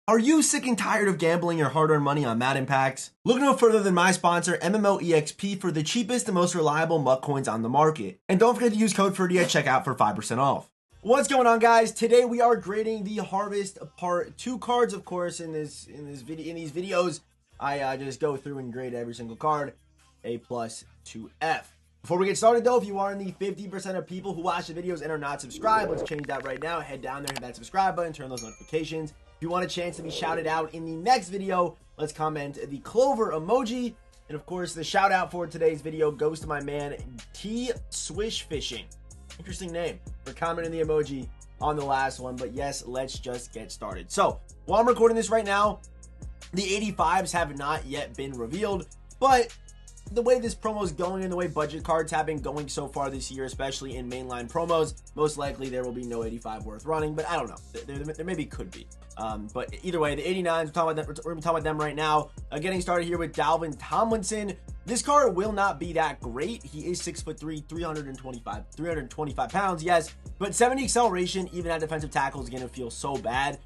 Are you sick and tired of gambling your hard-earned money on Madden packs? Look no further than my sponsor, MMOEXP, for the cheapest and most reliable MUT coins on the market. And don't forget to use code Ferdy at checkout for 5% off. What's going on, guys? Today we are grading the Harvest Part 2 cards. Of course, in these videos, I just go through and grade every single card, A+ to F. Before we get started, though, if you are in the 50% of people who watch the videos and are not subscribed, let's change that right now. Head down there, hit that subscribe button, turn those notifications. If you want a chance to be shouted out in the next video, let's comment the Clover emoji. And of course, the shout out for today's video goes to my man T Swish Fishing. Interesting name for commenting the emoji on the last one. But yes, let's just get started. So while I'm recording this right now, the 85s have not yet been revealed, but the way this promo is going and the way budget cards have been going so far this year, especially in mainline promos, most likely there will be no 85 worth running, but I don't know. There maybe could be. But either way, the 89s, we're talking about them right now. Getting started here with Dalvin Tomlinson. This card will not be that great. He is 6'3", 325 pounds, yes, but 70 acceleration, even at defensive tackle, is going to feel so bad.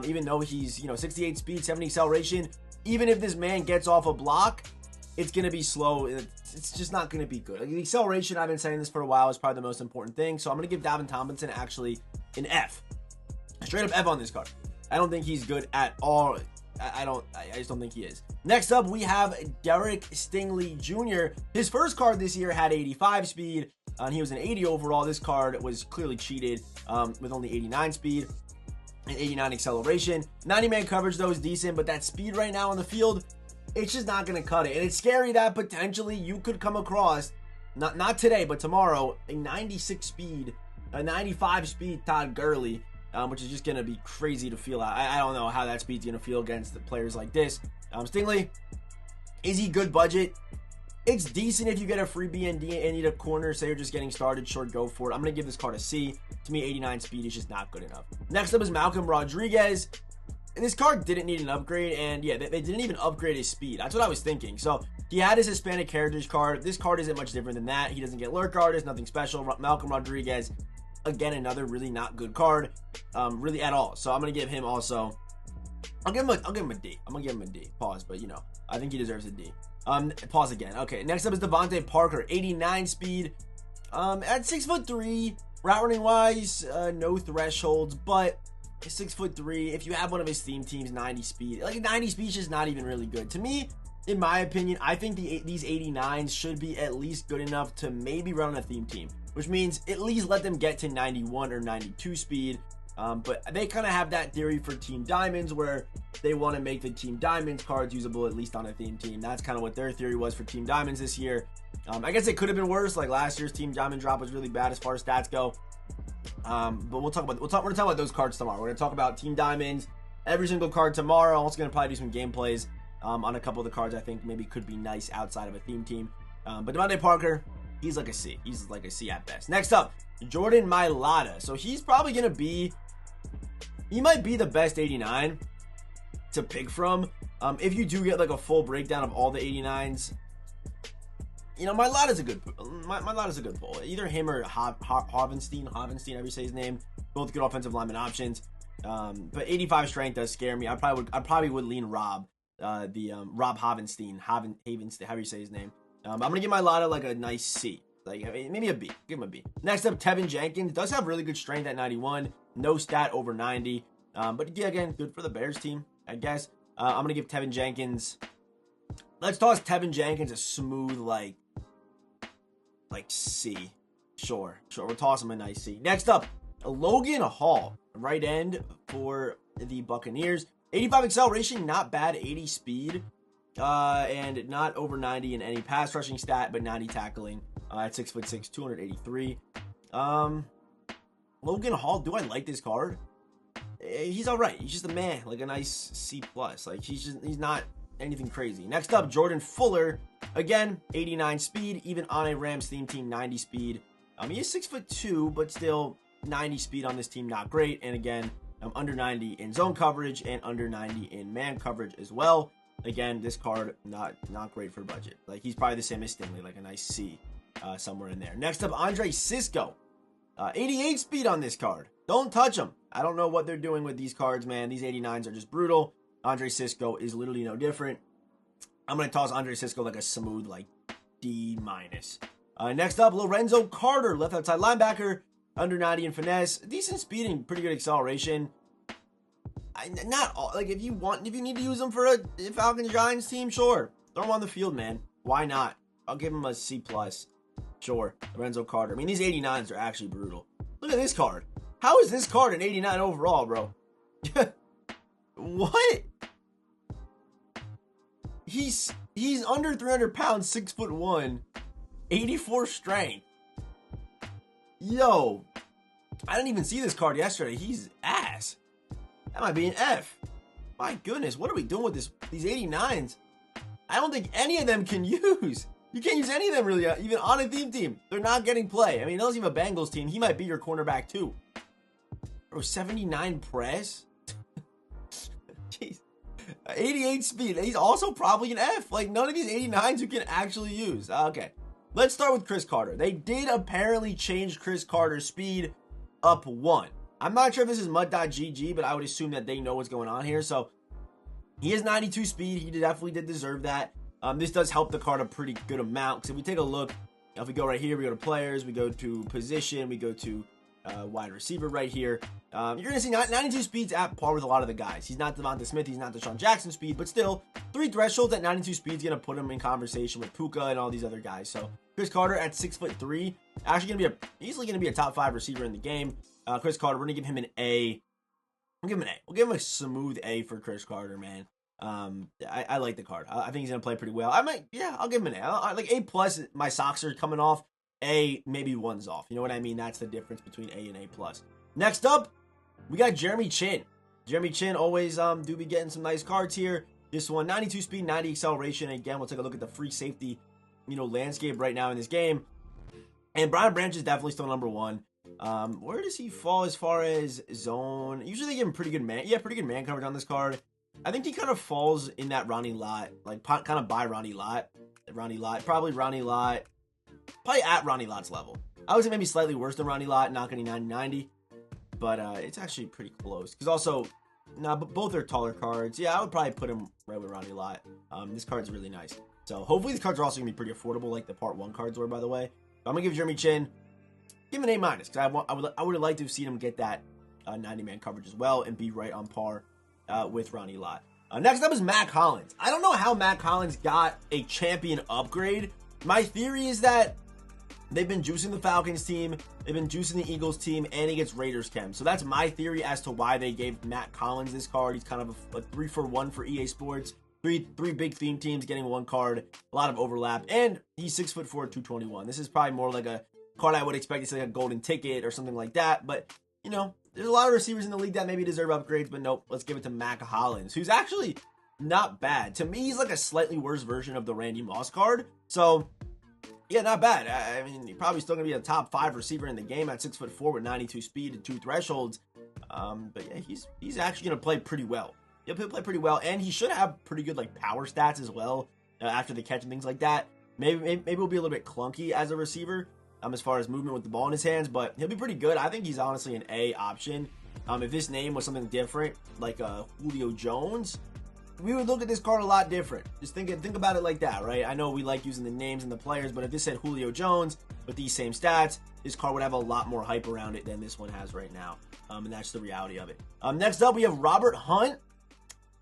Even though he's, 68 speed, 70 acceleration, even if this man gets off a block, it's going to be slow. It's just not going to be good. Like, the acceleration, I've been saying this for a while, is probably the most important thing. So I'm going to give Dalvin Tomlinson actually an F. A straight up F on this card. I don't think he's good at all. I just don't think he is. Next up, we have Derek Stingley Jr. His first card this year had 85 speed, and he was an 80 overall. This card was clearly cheated with only 89 speed and 89 acceleration. 90-man coverage, though, is decent, but that speed right now on the field, it's just not going to cut it. And it's scary that potentially you could come across, not today, but tomorrow, a 96 speed, a 95 speed Todd Gurley, which is just going to be crazy to feel. I don't know how that speed's going to feel against the players like this. Stingley, is he good budget? It's decent if you get a free BND and need a corner. Say you're just getting started, sure, go for it. I'm going to give this card a C. To me, 89 speed is just not good enough. Next up is Malcolm Rodriguez. And this card didn't need an upgrade, and yeah, they didn't even upgrade his speed. That's what I was thinking. So he had his Hispanic Heritage card. This card isn't much different than that. He doesn't get Lurk Artist, nothing special. Malcolm Rodriguez, again, another really not good card, really at all. So I'm gonna give him also. I'll give him a D. I'm gonna give him a D. Pause, but I think he deserves a D. Pause again. Okay, next up is Devontae Parker, 89 speed. At 6'3", route running wise, no thresholds, but 6'3", if you have one of his theme teams, 90 speed, like 90 speed is just not even really good. To me, in my opinion, I think these 89s should be at least good enough to maybe run on a theme team, which means at least let them get to 91 or 92 speed. But they kind of have that theory for Team Diamonds where they want to make the Team Diamonds cards usable at least on a theme team. That's kind of what their theory was for Team Diamonds this year. I guess it could have been worse. Like last year's Team Diamond drop was really bad as far as stats go. But we're gonna talk about those cards tomorrow. We're gonna talk about Team Diamonds, every single card tomorrow. I'm also gonna probably do some gameplays on a couple of the cards I think maybe could be nice outside of a theme team. But Devontae Parker, he's like a C. He's like a C at best. Next up, Jordan Mailata. So he's probably gonna be, he might be the best 89 to pick from. If you do get like a full breakdown of all the 89s, Mailata's a good pull. Either him or Havenstein, however you say his name. Both good offensive lineman options. But 85 strength does scare me. I probably would lean Rob. Rob Havenstein, Havenstein, however you say his name. I'm gonna give Mailata like a nice C. Like maybe a B. Give him a B. Next up, Tevin Jenkins does have really good strength at 91. No stat over 90. But yeah, again, good for the Bears team, I guess. I'm gonna give Tevin Jenkins. Let's toss Tevin Jenkins a smooth like C. Sure. We'll toss him a nice C. Next up, Logan Hall, right end for the Buccaneers. 85 acceleration, not bad. 80 speed, and not over 90 in any pass rushing stat, but 90 tackling. At 6'6", 283. Logan Hall, do I like this card? He's all right. He's just a man, like a nice C+. Like he's not anything crazy. Next up, Jordan Fuller. Again, 89 speed, even on a Rams theme team, 90 speed. He is 6'2", but still 90 speed on this team, not great. And again, under 90 in zone coverage and under 90 in man coverage as well. Again, this card not great for budget. Like he's probably the same as Stingley, like a nice C somewhere in there. Next up, Andre Cisco. 88 speed on this card. Don't touch them. I don't know what they're doing with these cards, man. These 89s are just brutal. Andre Cisco is literally no different. I'm going to toss Andre Cisco like a smooth, like, D-. Next up, Lorenzo Carter, left outside linebacker, under 90 in finesse, decent speed and pretty good acceleration. Not all, like, if you need to use them for a Falcons Giants team, sure. Throw him on the field, man. Why not? I'll give him a C+. Sure, Lorenzo Carter. I mean, these 89s are actually brutal. Look at this card. How is this card an 89 overall, bro? What? He's under 300 pounds, 6'1", 84 strength. Yo, I didn't even see this card yesterday. He's ass. That might be an F. My goodness, what are we doing with these 89s? I don't think any of them can use. You can't use any of them really, even on a theme team. They're not getting play. I mean, unless you have a Bengals team, he might be your cornerback too. Bro, 79 press? Jeez. 88 speed. He's also probably an F. Like, none of these 89s you can actually use. Okay. Let's start with Chris Carter. They did apparently change Chris Carter's speed up 1. I'm not sure if this is mud.gg, but I would assume that they know what's going on here. So, he has 92 speed. He definitely did deserve that. This does help the card a pretty good amount. Because if we take a look, if we go right here, we go to players, we go to position, we go to wide receiver right here. You're going to see 92 speeds at par with a lot of the guys. He's not Devonta Smith, he's not Deshaun Jackson speed, but still, 3 thresholds at 92 speed is going to put him in conversation with Puka and all these other guys. So, Chris Carter at 6'3", actually going to be easily going to be a top 5 receiver in the game. Chris Carter, we're going to give him an A. We'll give him an A. We'll give him a smooth A for Chris Carter, man. I like the card. I think he's going to play pretty well. I'll give him an A. Like A+, my socks are coming off. A, maybe 1's off. You know what I mean? That's the difference between A and A+. Next up, we got Jeremy Chin. Jeremy Chin always do be getting some nice cards here. This one, 92 speed, 90 acceleration. Again, we'll take a look at the free safety, landscape right now in this game. And Brian Branch is definitely still number 1. Where does he fall as far as zone? Usually they give him pretty good man coverage on this card. I think he kind of falls in that Ronnie Lott, like kind of by Ronnie Lott. Probably at Ronnie Lott's level. I would say maybe slightly worse than Ronnie Lott, not getting 90-90. But it's actually pretty close. Because also, but both are taller cards. Yeah, I would probably put him right with Ronnie Lott. This card's really nice. So hopefully these cards are also going to be pretty affordable, like the Part 1 cards were, by the way. But I'm going to give Jeremy Chin, give him an A-. Because I would have liked to have seen him get that 90-man coverage as well and be right on par with Ronnie Lott. Next up is Matt Collins. I don't know how Matt Collins got a champion upgrade. My theory is that they've been juicing the Falcons team, they've been juicing the Eagles team, and he gets Raiders chem. So that's my theory as to why they gave Matt Collins this card. He's kind of a 3-for-1 for EA Sports. Three big theme teams getting 1 card, a lot of overlap, and he's 6'4", 221. This is probably more like a card I would expect to see like a golden ticket or something like that. But, there's a lot of receivers in the league that maybe deserve upgrades, but nope, let's give it to Matt Collins, who's actually not bad. To me, he's like a slightly worse version of the Randy Moss card. So, yeah, not bad. I mean, he's probably still going to be a top 5 receiver in the game at 6'4" with 92 speed and 2 thresholds. But yeah, he's actually going to play pretty well. He'll play pretty well, and he should have pretty good like power stats as well after the catch and things like that. Maybe he'll be a little bit clunky as a receiver as far as movement with the ball in his hands, but he'll be pretty good. I think he's honestly an A option. If this name was something different, like Julio Jones, we would look at this card a lot different. Just think about it like that, right? I know we like using the names and the players, but if this said Julio Jones with these same stats, this card would have a lot more hype around it than this one has right now. And that's the reality of it. Next up, we have Robert Hunt,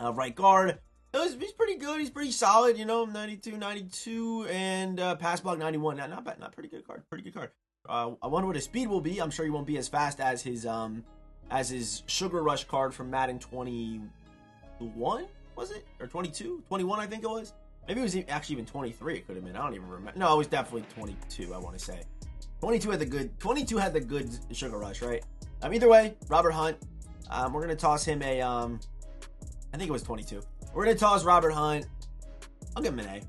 right guard. He's pretty good. He's pretty solid, 92, and pass block 91. Not bad. Not pretty good card. Pretty good card. I wonder what his speed will be. I'm sure he won't be as fast as his Sugar Rush card from Madden 21. Was it? Or 22? 21, I think it was. Maybe it was actually even 23. It could have been. I don't even remember. No, it was definitely 22, I want to say. 22 had the good Sugar Rush, right? Either way, Robert Hunt. We're going to toss him a, I think it was 22. We're going to toss Robert Hunt. I'll give him an A.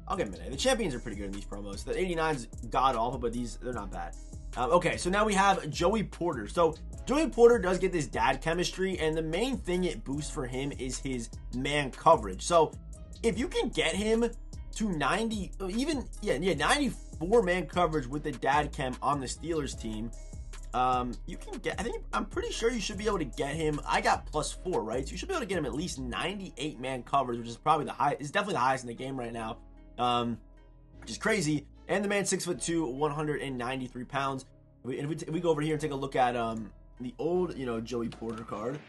The champions are pretty good in these promos. The 89's god-awful, but they're not bad. Okay, so now we have Joey Porter. So Joey Porter does get this dad chemistry, and the main thing it boosts for him is his man coverage. So if you can get him to 94 man coverage with the dad chem on the Steelers team, You can get, I'm pretty sure you should be able to get him. I got +4, right? So you should be able to get him at least 98 man coverage, which is probably the highest. It's definitely the highest in the game right now, which is crazy. And the man's 6'2", 193 pounds. If we go over here and take a look at the old, Joey Porter card,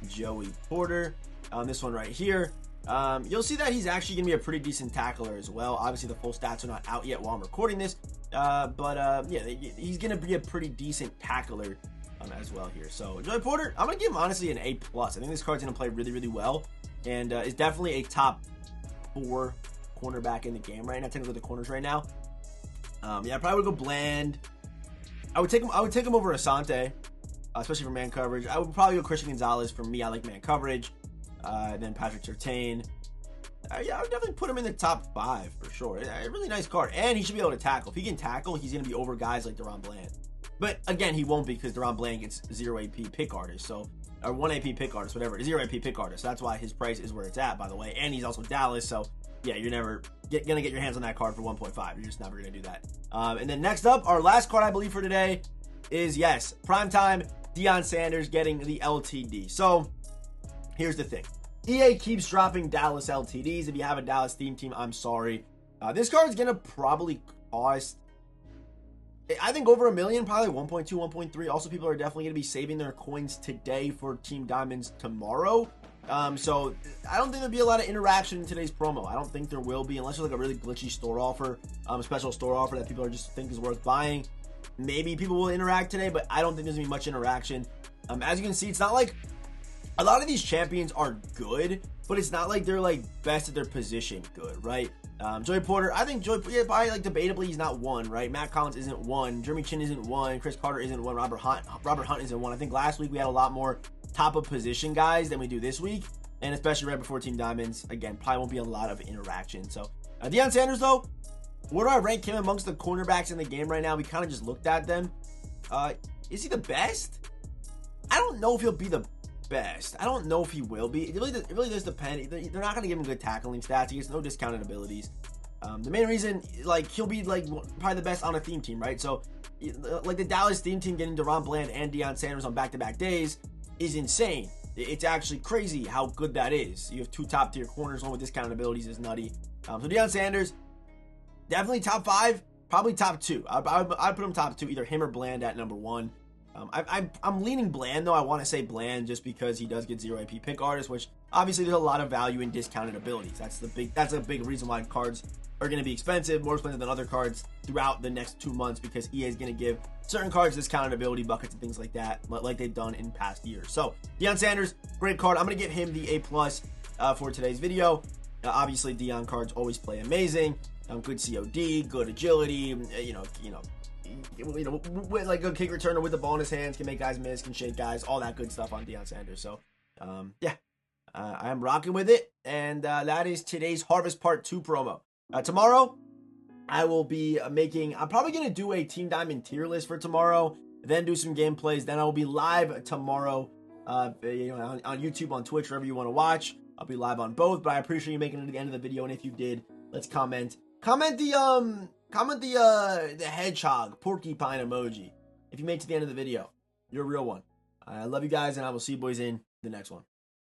Joey Porter, this one right here. You'll see that he's actually going to be a pretty decent tackler as well. Obviously, the full stats are not out yet while I'm recording this. Yeah, he's going to be a pretty decent tackler as well here. So, Joey Porter, I'm going to give him, honestly, an A+. I think this card's going to play really, really well. And is definitely a top 4 cornerback in the game right now. Take a look at the corners right now. Yeah, I probably would go Bland. I would take him over Asante, especially for man coverage. I would probably go Christian Gonzalez. For me, I like man coverage. And then Patrick Surtain. Yeah, I would definitely put him in the top 5 for sure. A really nice card. And he should be able to tackle. If he can tackle, he's going to be over guys like Deron Bland. But again, he won't be because Deron Bland gets 0 AP pick artist. So, or 1 AP pick artist, whatever. 0 AP pick artist. So that's why his price is where it's at, by the way. And he's also Dallas. So, yeah, you're never going to get your hands on that card for 1.5. You're just never going to do that. And then next up, our last card, I believe, for today is, yes, primetime Deion Sanders getting the LTD. So, here's the thing. EA keeps dropping Dallas LTDs. If you have a Dallas theme team, I'm sorry. This card is going to probably cost, I think, over $1 million, probably 1.2, 1.3. Also, people are definitely going to be saving their coins today for Team Diamonds tomorrow. So, I don't think there'll be a lot of interaction in today's promo. I don't think there will be, unless there's like a really glitchy store offer, special store offer that people are just think is worth buying. Maybe people will interact today, but I don't think there's going to be much interaction. As you can see, it's not like a lot of these champions are good, but it's not like they're like best at their position good, right? Joey Porter, I think probably like debatably he's not 1, right? Matt Collins isn't 1, Jeremy Chin isn't 1, Chris Carter isn't 1, Robert Hunt isn't 1. I think last week we had a lot more top of position guys than we do this week, and especially right before Team Diamonds. Again, probably won't be a lot of interaction. So Deion Sanders, though, where do I rank him amongst the cornerbacks in the game right now? We kind of just looked at them. Is he the best? I don't know if he'll be the best. I don't know if he will be. It really does depend. They're not going to give him good tackling stats. He gets no discounted abilities. The main reason, like, he'll be like probably the best on a theme team, right? So, like the Dallas theme team getting Deron Bland and Deion Sanders on back-to-back days is insane. It's actually crazy how good that is. You have 2 top-tier corners, one with discounted abilities is nutty. So Deion Sanders, definitely top 5, probably top 2. I'd put him top 2, either him or Bland at number 1. I'm leaning Bland, though. I want to say Bland just because he does get 0 AP pick artist, which obviously there's a lot of value in discounted abilities. That's a big reason why cards are going to be expensive, more expensive than other cards throughout the next 2 months, because EA is going to give certain cards discounted ability buckets and things like that, like they've done in past years. So Deion Sanders, great card. I'm going to give him the A+ for today's video. Obviously, Deion cards always play amazing. Good COD, good agility. With like a kick returner with the ball in his hands, can make guys miss, can shake guys, all that good stuff on Deion Sanders. So, yeah, I am rocking with it, and that is today's Harvest Part 2 promo. Tomorrow, I will be I'm probably going to do a Team Diamond tier list for tomorrow, then do some gameplays, then I will be live tomorrow, on YouTube, on Twitch, wherever you want to watch. I'll be live on both, but I appreciate you making it to the end of the video, and if you did, let's comment the hedgehog porcupine emoji if you made it to the end of the video. You're a real one. I love you guys, and I will see you boys in the next one.